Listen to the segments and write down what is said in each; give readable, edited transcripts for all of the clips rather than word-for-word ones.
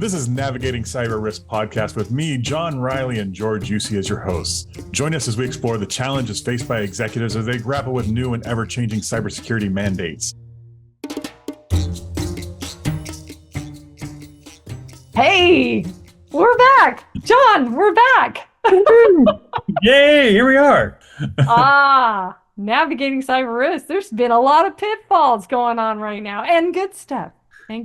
This is Navigating Cyber Risk podcast with me, John, Riley, and George UC as your hosts. Join us as we explore the challenges faced by executives as they grapple with new and ever-changing cybersecurity mandates. Hey, we're back. John, we're back. Yay, here we are. Navigating cyber risk. There's been a lot of pitfalls going on right now and good stuff. We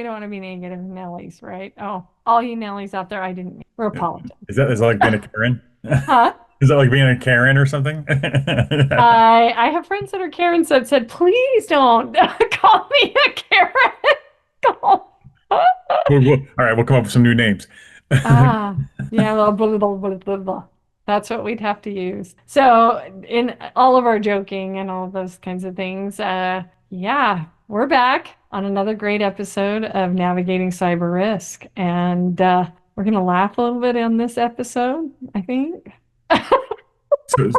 don't want to be negative Nellies, right? Oh, all you Nellies out there, I didn't mean. We're apologizing. Is that like being a Karen? Huh? Is that like being a Karen or something? I have friends that are Karens that said, please don't call me a Karen. All right, we'll come up with some new names. Yeah, blah, blah, blah, blah, blah, blah. That's what we'd have to use. So in all of our joking and all of those kinds of things, we're back on another great episode of Navigating Cyber Risk. And we're going to laugh a little bit on this episode, I think. Do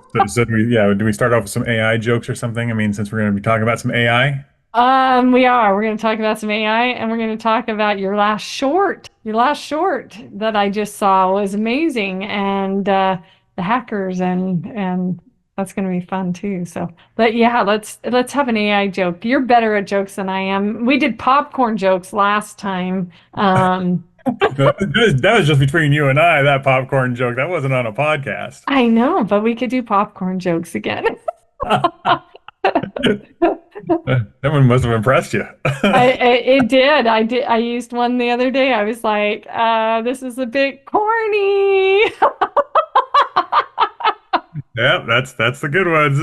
we start off with some AI jokes or something? I mean, since we're going to be talking about some AI. We are. We're going to talk about some AI, and we're going to talk about your last short. Your last short that I just saw was amazing, and the hackers, and that's going to be fun too. So, but yeah, let's have an AI joke. You're better at jokes than I am. We did popcorn jokes last time. That was just between you and I. That popcorn joke. That wasn't on a podcast. I know, but we could do popcorn jokes again. That one must have impressed you. It did. I used one the other day. I was like, this is a bit corny. Yeah, that's the good ones.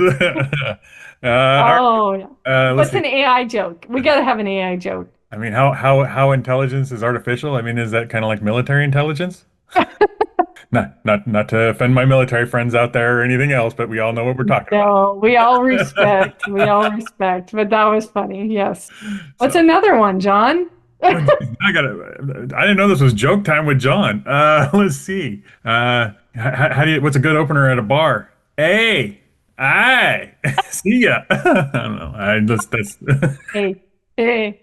What's an AI joke? We got to have an AI joke. I mean, how intelligence is artificial? I mean, is that kind of like military intelligence? Not to offend my military friends out there or anything else, but we all know what we're talking about. No, we all respect. But that was funny. Yes. What's another one, John? I didn't know this was joke time with John. Let's see. What's a good opener at a bar? Hey, aye, see ya. I don't know. Hey. Hey.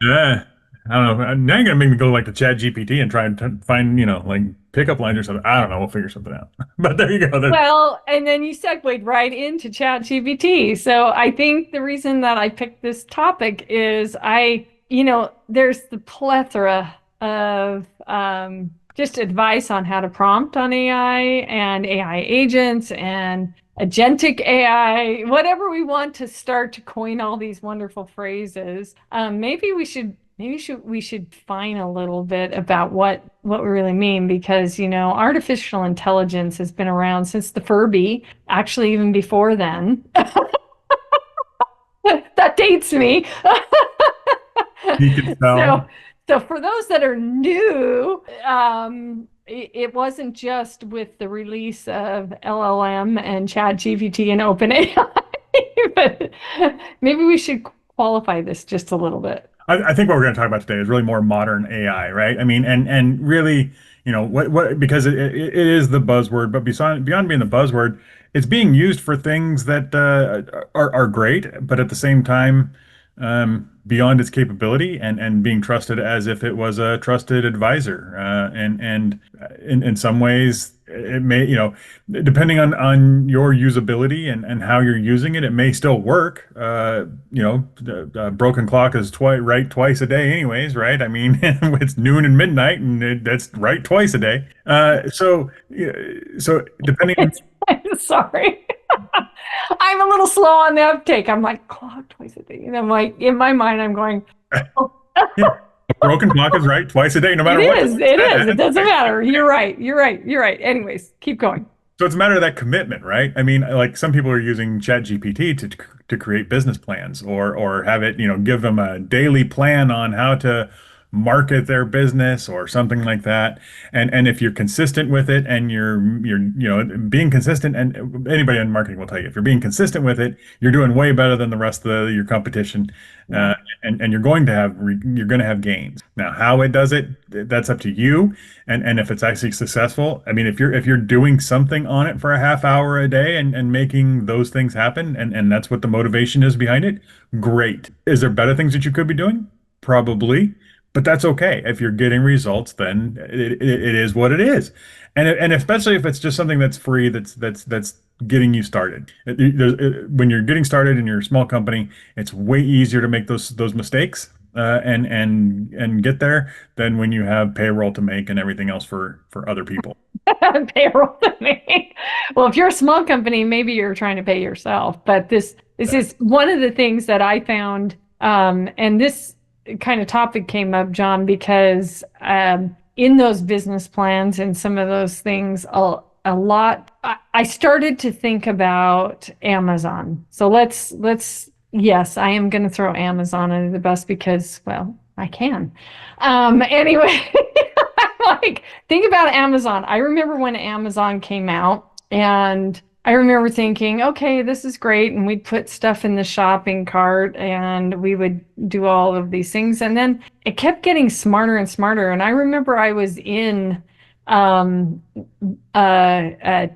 Yeah. I don't know. Now you're gonna make me go like to ChatGPT and try and find, like pickup lines or something. I don't know. We'll figure something out. But there you go. Well, and then you segued right into ChatGPT. So I think the reason that I picked this topic is there's the plethora of just advice on how to prompt on AI and AI agents and agentic AI, whatever we want to start to coin all these wonderful phrases. Maybe we should define a little bit about what we really mean, because artificial intelligence has been around since the Furby, actually even before then. That dates me. You can tell. So for those that are new, it wasn't just with the release of LLM and ChatGPT and OpenAI, but maybe we should qualify this just a little bit. I think what we're going to talk about today is really more modern AI, right? I mean, and really, because it is the buzzword, but beyond being the buzzword, it's being used for things that are great, but at the same time, beyond its capability and being trusted as if it was a trusted advisor. And in some ways, it may, depending on your usability and how you're using it, it may still work. The broken clock is right twice a day anyways, right? I mean, it's noon and midnight, and that's right twice a day. So depending on... Sorry. I'm a little slow on the uptake. I'm like, clock twice a day. And I'm like, in my mind, I'm going, oh. Yeah. A broken clock is right twice a day, no matter what. It is. It doesn't matter. You're right. Anyways, keep going. So it's a matter of that commitment, right? I mean, like some people are using ChatGPT to create business plans or have it, give them a daily plan on how to market their business or something like that. And if you're consistent with it and you're being consistent, and anybody in marketing will tell you, if you're being consistent with it, you're doing way better than the rest of your competition. And you're going to have gains. Now, how it does it, that's up to you. And if it's actually successful, I mean, if you're doing something on it for a half hour a day and making those things happen, and that's what the motivation is behind it, great. Is there better things that you could be doing? Probably. but that's okay. If you're getting results, then it is what it is. And especially if it's just something that's free, that's getting you started. When you're getting started in your small company, it's way easier to make those mistakes and get there than when you have payroll to make and everything else for other people. Payroll to me. Well, if you're a small company, maybe you're trying to pay yourself. But this is one of the things that I found, and this kind of topic came up, John, because in those business plans and some of those things, a lot, I started to think about Amazon. So yes, I am going to throw Amazon under the bus because, well, I can. Anyway. Like, think about Amazon. I remember when Amazon came out, and I remember thinking, okay, this is great. And we'd put stuff in the shopping cart and we would do all of these things. And then it kept getting smarter and smarter. And I remember I was in um, a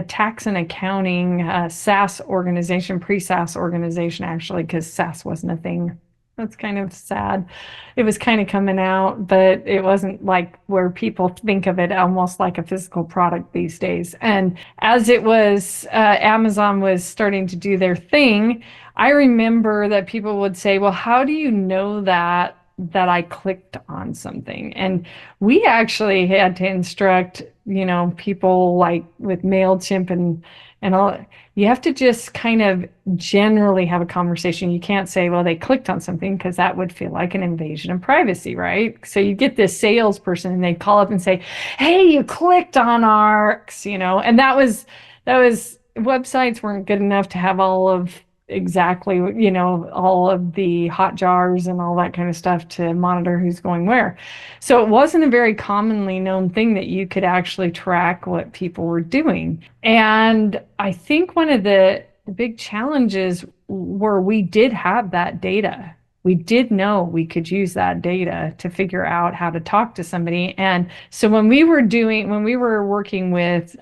tax and accounting SaaS organization, pre-SaaS organization, actually, because SaaS wasn't a thing. That's kind of sad. It was kind of coming out, but it wasn't like where people think of it almost like a physical product these days. And as it was, Amazon was starting to do their thing, I remember that people would say, well, how do you know that I clicked on something? And we actually had to instruct, people like with MailChimp and all. You have to just kind of generally have a conversation. You can't say, well, they clicked on something because that would feel like an invasion of privacy, right? So you get this salesperson and they call up and say, hey, you clicked on our, and that was websites weren't good enough to have all of exactly, all of the hot jars and all that kind of stuff to monitor who's going where. So it wasn't a very commonly known thing that you could actually track what people were doing. And I think one of the big challenges were we did have that data. We did know we could use that data to figure out how to talk to somebody. And so when we were working with,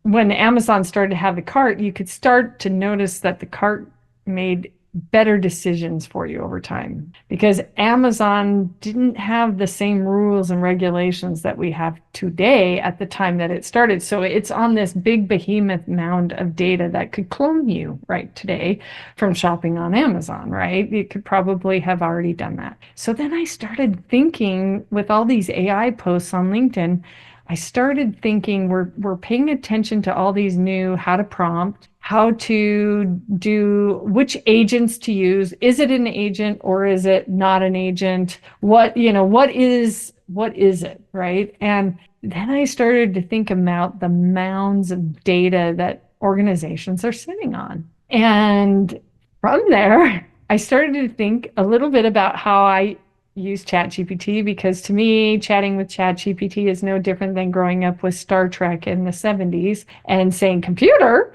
when Amazon started to have the cart, you could start to notice that the cart made better decisions for you over time because Amazon didn't have the same rules and regulations that we have today at the time that it started. So it's on this big behemoth mound of data that could clone you right today from shopping on Amazon, right? It could probably have already done that. So then I started thinking with all these AI posts on LinkedIn, I started thinking we're paying attention to all these new how to prompt, how to do which agents to use. Is it an agent or is it not an agent? What is it, right? And then I started to think about the mounds of data that organizations are sitting on. And from there, I started to think a little bit about how I use ChatGPT because to me, chatting with ChatGPT is no different than growing up with Star Trek in the 70s and saying computer,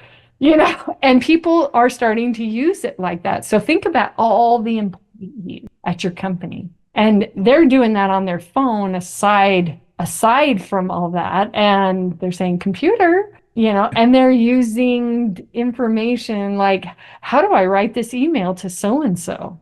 and people are starting to use it like that. So think about all the employees at your company and they're doing that on their phone aside from all that. And they're saying computer, and they're using information like, how do I write this email to so and so?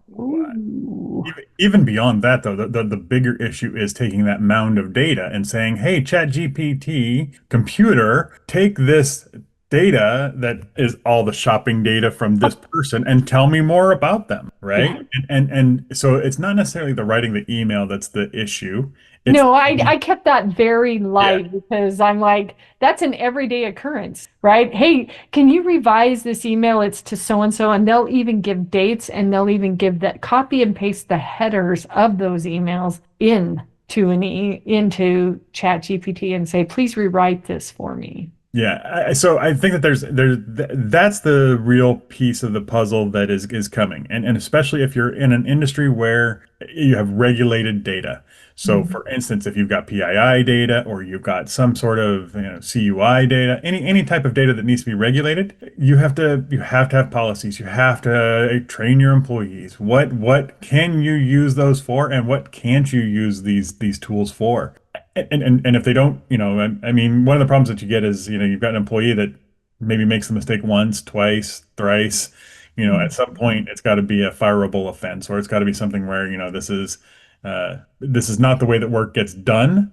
Even beyond that, though, the bigger issue is taking that mound of data and saying, hey, ChatGPT, computer, take this data that is all the shopping data from this person and tell me more about them, right? Yeah. And so it's not necessarily the writing the email that's the issue. It's No, I kept that very yeah, light because I'm like, that's an everyday occurrence, right? Hey, can you revise this email? It's to so and so, and they'll even give dates and they'll even give that copy and paste the headers of those emails into ChatGPT and say, please rewrite this for me. yeah. So I think that that's the real piece of the puzzle that is coming, and especially if you're in an industry where you have regulated data. So, Mhm. for instance, if you've got PII data or you've got some sort of CUI data, any type of data that needs to be regulated, you have to have policies. You have to train your employees. What can you use those for, and what can't you use these tools for? And if they don't, I mean, one of the problems that you get is, you've got an employee that maybe makes the mistake once, twice, thrice. At some point, it's got to be a fireable offense, or it's got to be something where, this is This is not the way that work gets done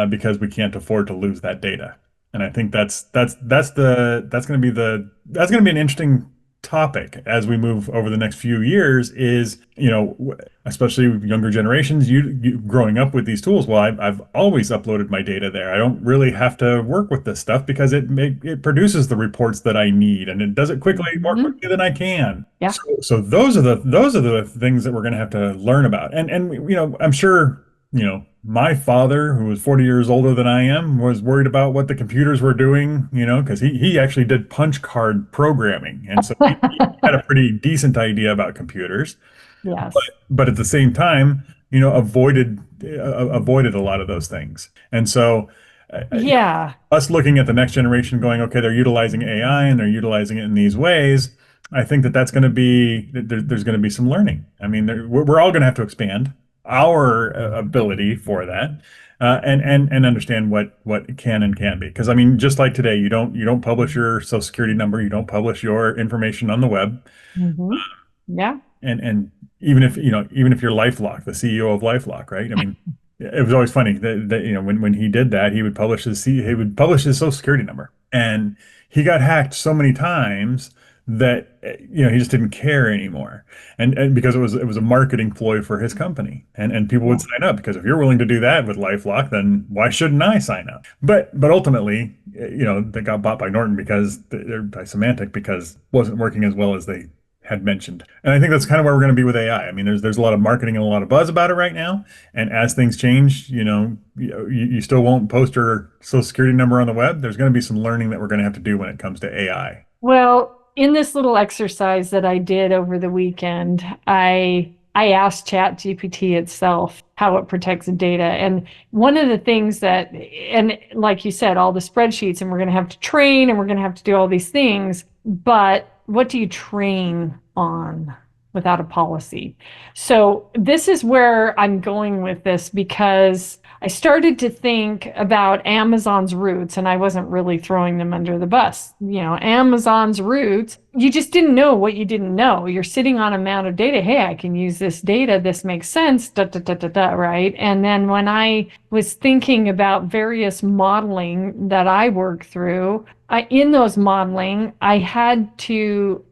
because we can't afford to lose that data. And I think that's going to be an interesting topic as we move over the next few years is, especially with younger generations, you growing up with these tools. Well, I've always uploaded my data there. I don't really have to work with this stuff because it produces the reports that I need and it does it quickly, more Mhm. quickly than I can. Yeah. So those are the things that we're going to have to learn about. And I'm sure, my father, who was 40 years older than I am, was worried about what the computers were doing, because he actually did punch card programming. And so he had a pretty decent idea about computers, Yes. but at the same time, avoided a lot of those things. And so, Yeah. us looking at the next generation going, okay, they're utilizing AI and they're utilizing it in these ways. I think that's going to be, there's going to be some learning. I mean, we're all going to have to expand our ability for that. And understand what can and can't be. Because I mean, just like today, you don't publish your social security number, you don't publish your information on the web. Hmm. Yeah. And even if you're LifeLock, the CEO of LifeLock, right? I mean, it was always funny that when he did that, he would publish his social security number, and he got hacked so many times that he just didn't care anymore, and because it was a marketing ploy for his company, and people would Yeah. sign up because if you're willing to do that with LifeLock, then why shouldn't I sign up? But ultimately, they got bought by Norton because they're by Symantec because it wasn't working as well as they had mentioned. And I think that's kind of where we're going to be with AI. I mean, there's a lot of marketing and a lot of buzz about it right now. And as things change, you still won't post your social security number on the web. There's going to be some learning that we're going to have to do when it comes to AI. Well, in this little exercise that I did over the weekend, I asked ChatGPT itself how it protects the data. And one of the things that, and like you said, all the spreadsheets, and we're going to have to train and we're going to have to do all these things. But what do you train on without a policy? So this is where I'm going with this because I started to think about Amazon's roots, and I wasn't really throwing them under the bus. Amazon's roots, you just didn't know what you didn't know. You're sitting on an amount of data. Hey, I can use this data. This makes sense, da, da, da, da, da, right? And then when I was thinking about various modeling that I work through, in those modeling, I had to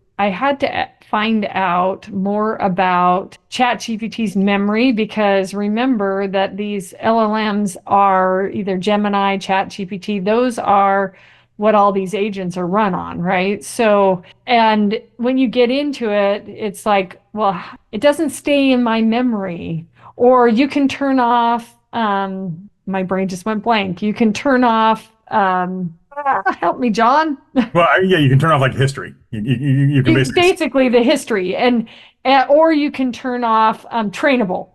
find out more about ChatGPT's memory because remember that these LLMs are either Gemini, ChatGPT, those are what all these agents are run on, right? So, and when you get into it, it's like, well, it doesn't stay in my memory. Or you can turn off, my brain just went blank. You can turn off, help me, John. Well, yeah, you can turn off like history. You can basically. Basically the history and or you can turn off trainable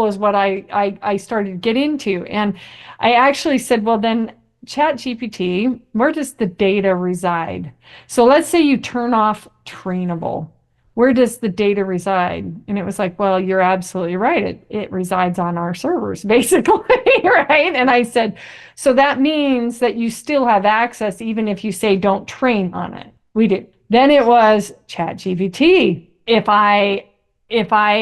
is what I started to get into, and I actually said, well then, ChatGPT, where does the data reside? So let's say you turn off trainable, where does the data reside? And it was like, well, you're absolutely right, it resides on our servers basically. Right? And I said, so that means that you still have access even if you say don't train on it. We do. Then it was ChatGPT. If I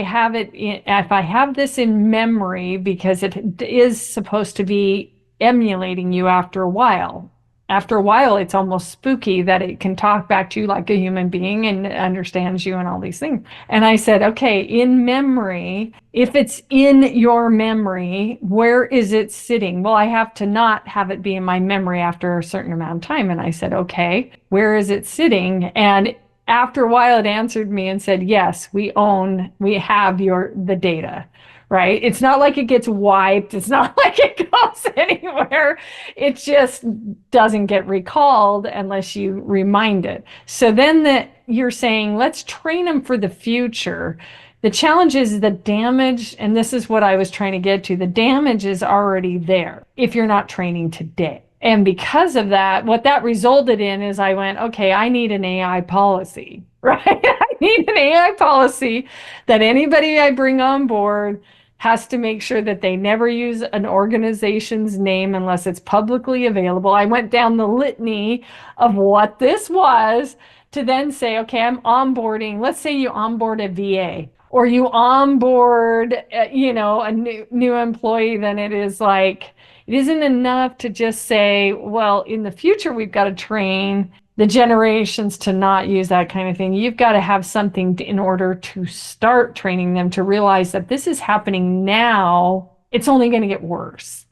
have this in memory because it is supposed to be emulating you after a while. After a while, it's almost spooky that it can talk back to you like a human being and understands you and all these things. And I said, okay, in memory, if it's in your memory, where is it sitting? Well, I have to not have it be in my memory after a certain amount of time. And I said, okay, where is it sitting? And after a while, it answered me and said, yes, we have the data. Right? It's not like it gets wiped. It's not like it goes anywhere. It just doesn't get recalled unless you remind it. So then you're saying, let's train them for the future. The challenge is the damage, and this is what I was trying to get to. The damage is already there if you're not training today. And because of that, what that resulted in is I went, okay, I need an AI policy, right? I need an AI policy that anybody I bring on board has to make sure that they never use an organization's name unless it's publicly available. I went down the litany of what this was to then say, okay, I'm onboarding. Let's say you onboard a VA or you onboard, a new employee, then it is like, it isn't enough to just say, well, in the future, we've got to train the generations to not use that kind of thing. You've got to have something in order to start training them to realize that this is happening now. It's only going to get worse.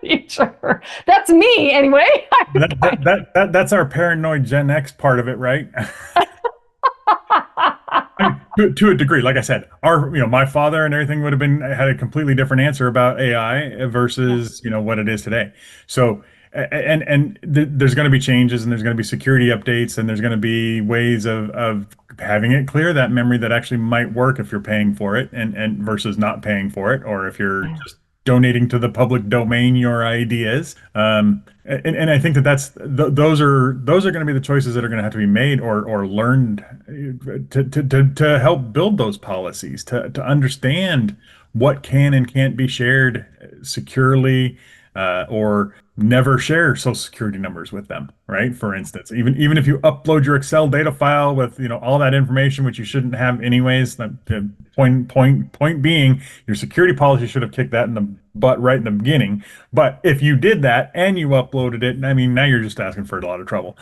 Future. That's me anyway. That's our paranoid Gen X part of it, right? I mean, to a degree, like I said, my father and everything would have had a completely different answer about AI versus, what it is today. So, there's going to be changes, and there's going to be security updates, and there's going to be ways of having it clear that memory that actually might work if you're paying for it, and versus not paying for it, or if you're Yeah. just donating to the public domain your ideas. And I think those are going to be the choices that are going to have to be made or learned to help build those policies, to understand what can and can't be shared securely, or never share social security numbers with them, right? For instance, even if you upload your Excel data file with all that information, which you shouldn't have anyways. The point being, your security policy should have kicked that in the butt right in the beginning. But if you did that and you uploaded it, I mean, now you're just asking for a lot of trouble.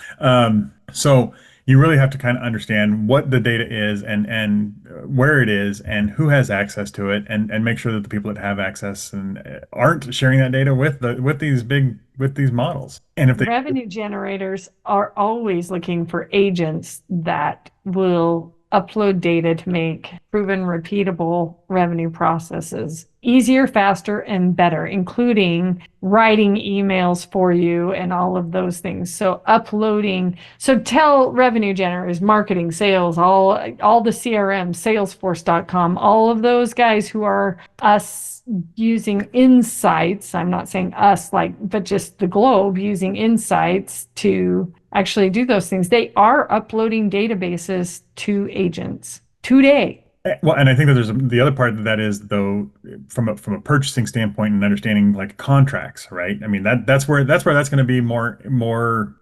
So you really have to kind of understand what the data is, and where it is, and who has access to it, and make sure that the people that have access and aren't sharing that data with these models. And if they Revenue generators are always looking for agents that will upload data to make proven, repeatable revenue processes easier, faster, and better, including writing emails for you and all of those things. So uploading, so tell revenue generators, marketing, sales, all the CRM, Salesforce.com, all of those guys who are us using insights. I'm not saying us but just the globe using insights to actually do those things. They are uploading databases to agents today. Well, and I think that there's the other part of that is, though, from a purchasing standpoint and understanding like contracts, right? I mean, that's where that's going to be more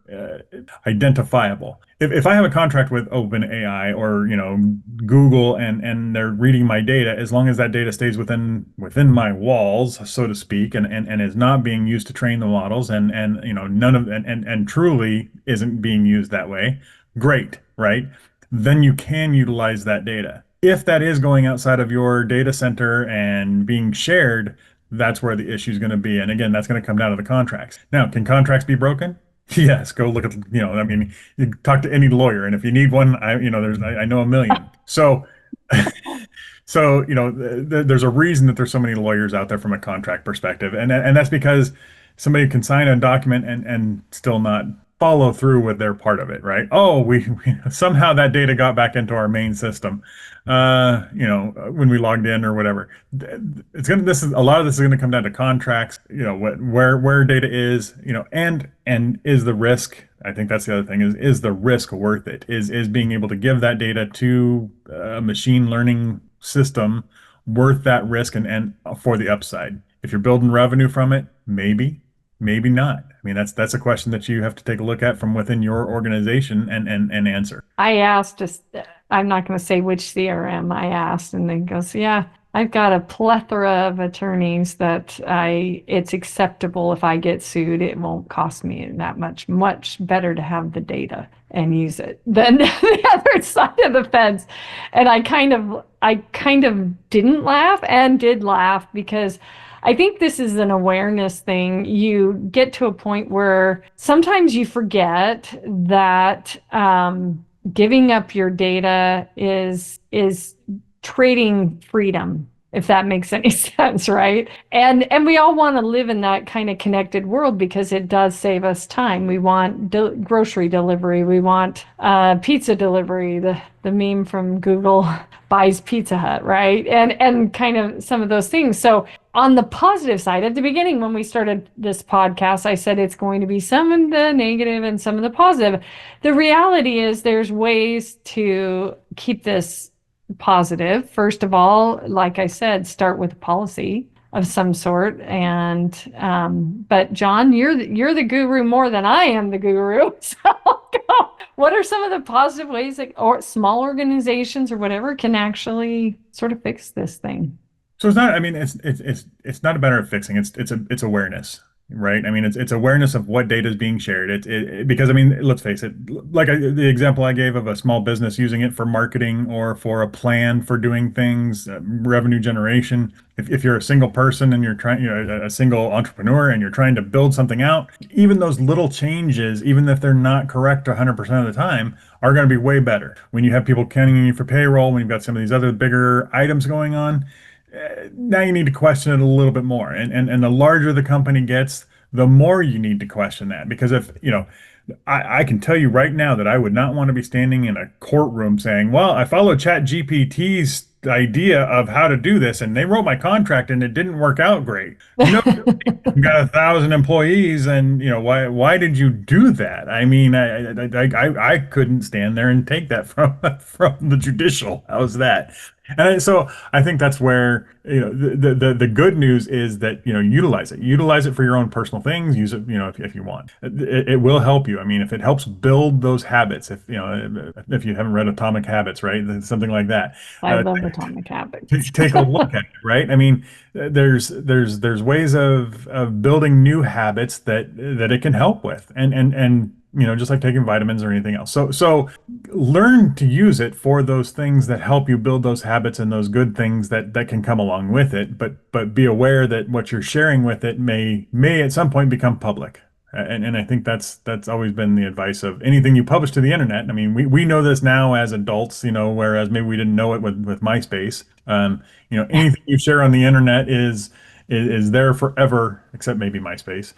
identifiable. If I have a contract with OpenAI or Google, and they're reading my data, as long as that data stays within my walls, so to speak, and is not being used to train the models, and none of and truly isn't being used that way, great, right? Then you can utilize that data. If that is going outside of your data center and being shared, that's where the issue is going to be. And again, that's going to come down to the contracts. Now, can contracts be broken? Yes, go look at, I mean, you talk to any lawyer, and if you need one, I know a million. So, there's a reason that there's so many lawyers out there from a contract perspective, and that's because somebody can sign a document and still not follow through with their part of it, right? Oh, we somehow that data got back into our main system, when we logged in or whatever. A lot of this is gonna come down to contracts, where data is, and is the risk. I think that's the other thing, is the risk worth it? Is being able to give that data to a machine learning system worth that risk, and for the upside? If you're building revenue from it, maybe not. I mean, that's a question that you have to take a look at from within your organization, and answer. I asked, I'm not going to say which CRM I asked, and then goes, yeah, I've got a plethora of attorneys that it's acceptable if I get sued, it won't cost me that much better to have the data and use it than the other side of the fence. And I kind of didn't laugh and did laugh, because I think this is an awareness thing. You get to a point where sometimes you forget that giving up your data is trading freedom, if that makes any sense, right? And we all want to live in that kind of connected world because it does save us time. We want grocery delivery, we want pizza delivery. The meme from Google buys Pizza Hut, right? And kind of some of those things. So on the positive side, at the beginning when we started this podcast, I said it's going to be some of the negative and some of the positive. The reality is there's ways to keep this positive. First of all, like I said, start with a policy of some sort. And but John, you're the guru more than I am the guru. So What are some of the positive ways that or small organizations or whatever can actually sort of fix this thing? So it's not, I mean, it's not a matter of fixing. It's awareness, right? I mean, it's awareness of what data is being shared. Because I mean, let's face it, the example I gave of a small business using it for marketing or for a plan for doing things, revenue generation. If you're a single person and you're trying, a single entrepreneur and you're trying to build something out, even those little changes, even if they're not correct 100% of the time, are going to be way better. When you have people counting on you for payroll, when you've got some of these other bigger items going on, now you need to question it a little bit more. And the larger the company gets, the more you need to question that. Because if, I can tell you right now that I would not want to be standing in a courtroom saying, well, I followed ChatGPT's idea of how to do this, and they wrote my contract and it didn't work out great. No, you've got 1,000 employees, and why did you do that? I mean, I couldn't stand there and take that from from the judicial. How's that? And so I think that's where, the good news is that, utilize it for your own personal things, use it, if you want. It will help you. I mean, if it helps build those habits, if you haven't read Atomic Habits, right? Something like that. I love Atomic Habits. Take a look at it, right? I mean, there's ways of building new habits that it can help with, and just like taking vitamins or anything else. So learn to use it for those things that help you build those habits and those good things that can come along with it. But be aware that what you're sharing with it may at some point become public. And I think that's always been the advice of anything you publish to the internet. I mean, we know this now as adults, whereas maybe we didn't know it with MySpace. Anything you share on the internet is there forever, except maybe MySpace.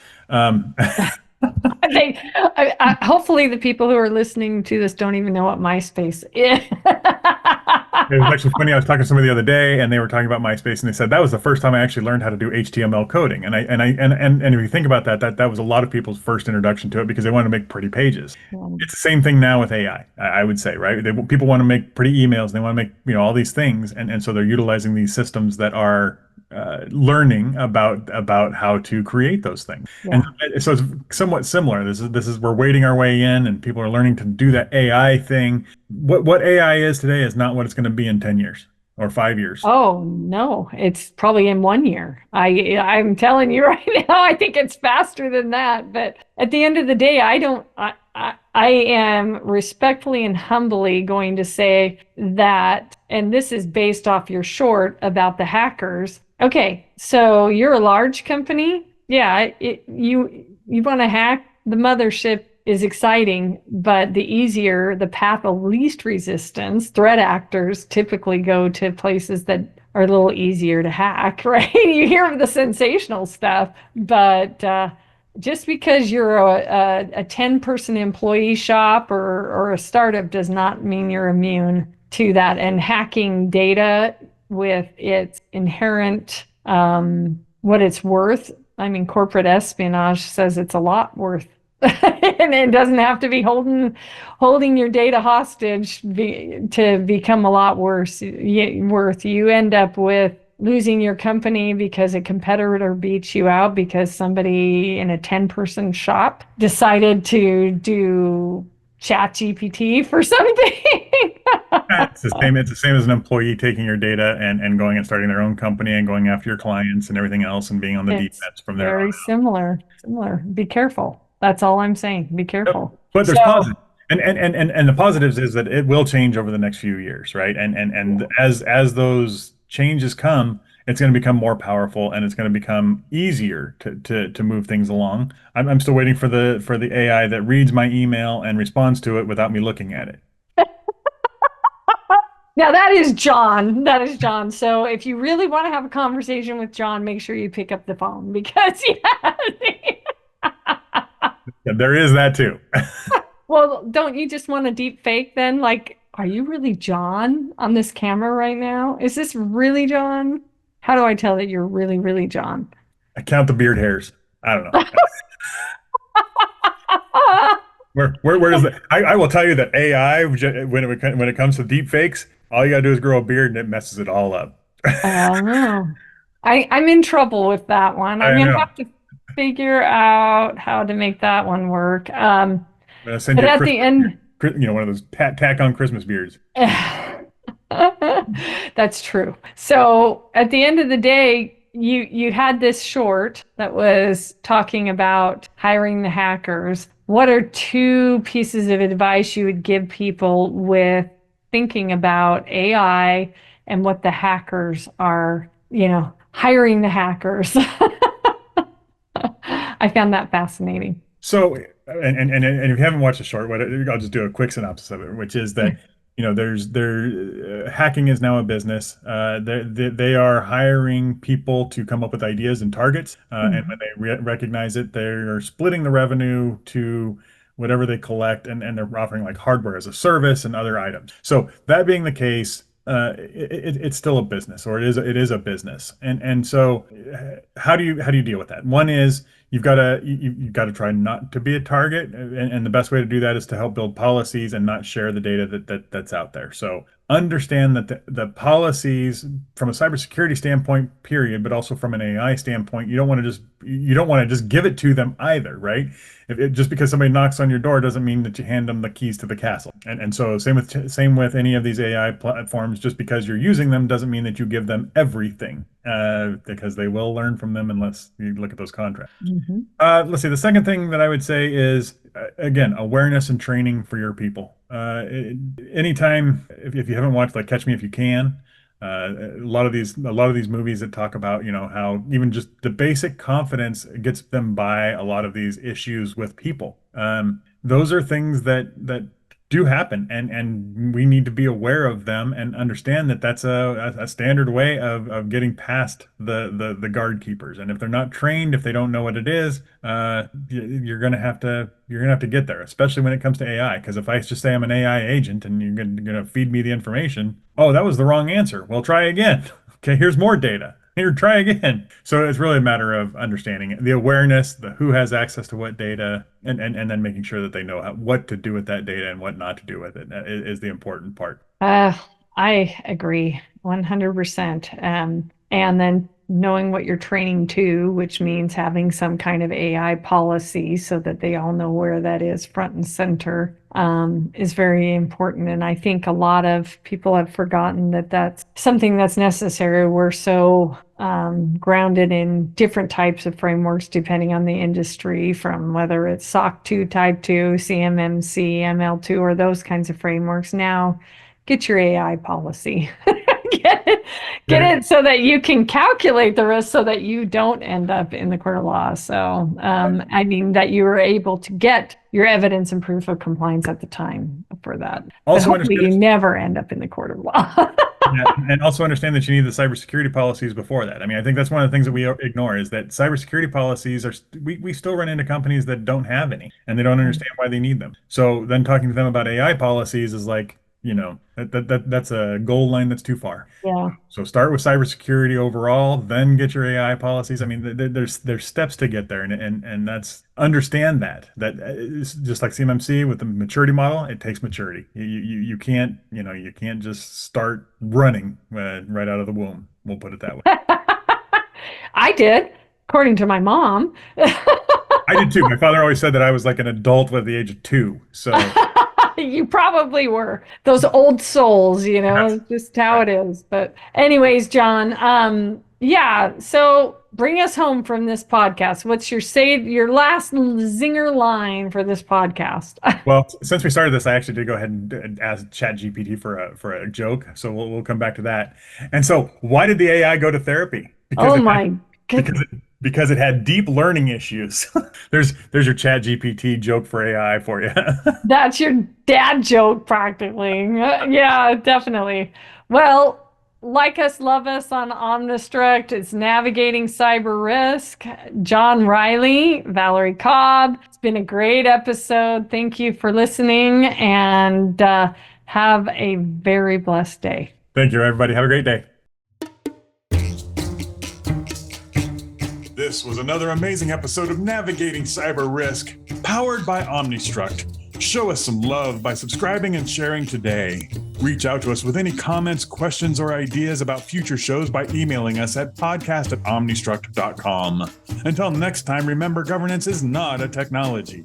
Hopefully the people who are listening to this don't even know what MySpace is. It was actually funny. I was talking to somebody the other day, and they were talking about MySpace, and they said that was the first time I actually learned how to do HTML coding. And if you think about that, that was a lot of people's first introduction to it because they wanted to make pretty pages. It's the same thing now with AI, I would say, right? People want to make pretty emails, and they want to make all these things, and so they're utilizing these systems that are learning about how to create those things. Yeah. And so it's somewhat similar. This is we're wading our way in, and people are learning to do that AI thing. What AI is today is not what it's going to be in 10 years or 5 years. Oh no, it's probably in 1 year. I'm telling you right now, I think it's faster than that. But at the end of the day, I am respectfully and humbly going to say that, and this is based off your short about the hackers. Okay, so you're a large company. Yeah, you want to hack the mothership is exciting, but the path of least resistance, threat actors typically go to places that are a little easier to hack, right? You hear the sensational stuff, but just because you're a 10-person employee shop or a startup does not mean you're immune to that. And hacking data with its inherent, what it's worth. I mean, corporate espionage says it's a lot worth. And it doesn't have to be holding your data hostage to become a lot worse. You end up with losing your company because a competitor beats you out because somebody in a 10-person shop decided to do ChatGPT for something. It's the same as an employee taking your data and going and starting their own company and going after your clients and everything else and being on the defense from there Very on. similar. Be careful. That's all I'm saying. Be careful. But there's positive. And the positives is that it will change over the next few years, right? And as those changes come, it's going to become more powerful and it's going to become easier to move things along. I'm still waiting for the AI that reads my email and responds to it without me looking at it. Now that is John. That is John. So if you really want to have a conversation with John, make sure you pick up the phone because Yeah, there is that too. Well, don't you just want a deep fake then? Like, are you really John on this camera right now? Is this really John? How do I tell that you're really, really John? I count the beard hairs. I don't know. Where does that? I will tell you that AI, when it comes to deep fakes, all you gotta do is grow a beard and it messes it all up. I don't know. I'm in trouble with that one. I'm I gonna know. have to figure out how to make that one work. I'm gonna send But you a at the Christmas end, beard, one of those tack on Christmas beards. that's true. So at the end of the day, you had this short that was talking about hiring the hackers. What are two pieces of advice you would give people with thinking about AI and what the hackers are, hiring the hackers? I found that fascinating. So, and if you haven't watched the short, I'll just do a quick synopsis of it, which is that hacking is now a business. They are hiring people to come up with ideas and targets, and when Mhm. they recognize it, they're splitting the revenue to whatever they collect, and they're offering like hardware as a service and other items. So that being the case, it's still a business, or it is a business, and so how do you deal with that? One is you've got to try not to be a target, and the best way to do that is to help build policies and not share the data that's out there. So understand that the policies from a cybersecurity standpoint, period, but also from an AI standpoint, you don't want to just give it to them either, right? Just because somebody knocks on your door doesn't mean that you hand them the keys to the castle. And so same with any of these AI platforms. Just because you're using them doesn't mean that you give them everything, because they will learn from them unless you look at those contracts. Mhm. Let's see. The second thing that I would say is, again, awareness and training for your people. Anytime, if you haven't watched like Catch Me If You Can, a lot of these movies that talk about, how even just the basic confidence gets them by a lot of these issues with people. Those are things that do happen, and we need to be aware of them and understand that that's a standard way of getting past the guard keepers. And if they're not trained, if they don't know what it is, you're gonna have to get there, especially when it comes to AI. Because if I just say I'm an AI agent and you're gonna feed me the information, oh, that was the wrong answer. Well, try again. Okay, here's more data. Here, try again. So it's really a matter of understanding the awareness, the who has access to what data, and then making sure that they know what to do with that data and what not to do with it is the important part. Uh, I agree 100%. And then knowing what you're training to, which means having some kind of AI policy so that they all know where that is front and center, is very important. And I think a lot of people have forgotten that that's something that's necessary. We're so grounded in different types of frameworks depending on the industry, from whether it's SOC 2, Type 2, CMMC, ML2, or those kinds of frameworks. Now, get your AI policy. Get it, get Yeah. it so that you can calculate the risk so that you don't end up in the court of law. So, I mean, that you were able to get your evidence and proof of compliance at the time for that. But Also hopefully you understand, never end up in the court of law. yeah, and also understand that you need the cybersecurity policies before that. I mean, I think that's one of the things that we ignore is that cybersecurity policies we still run into companies that don't have any, and they don't understand why they need them. So then talking to them about AI policies is like, that's a goal line that's too far. Yeah. So start with cybersecurity overall, then get your AI policies. I mean, there's steps to get there, and that's understand that it's just like CMMC with the maturity model. It takes maturity. You can't just start running right out of the womb. We'll put it that way. I did, according to my mom. I did too. My father always said that I was like an adult at the age of 2. So You probably were. Those old souls, that's just how right. it is. But anyways, John, yeah, so bring us home from this podcast. What's your last zinger line for this podcast? Well, since we started this, I actually did go ahead and ask ChatGPT for a joke. So we'll come back to that. And so, why did the AI go to therapy? Because Oh it had my because goodness. it had deep learning issues. There's your ChatGPT joke for AI for you. That's your dad joke, practically. Yeah, definitely. Well, like us, love us on Omnistruct. It's navigating cyber risk. John Riley, Valerie Cobb. It's been a great episode. Thank you for listening, and have a very blessed day. Thank you, everybody. Have a great day. This was another amazing episode of Navigating Cyber Risk, powered by Omnistruct. Show us some love by subscribing and sharing today. Reach out to us with any comments, questions, or ideas about future shows by emailing us at podcast@omnistruct.com. Until next time, remember, governance is not a technology.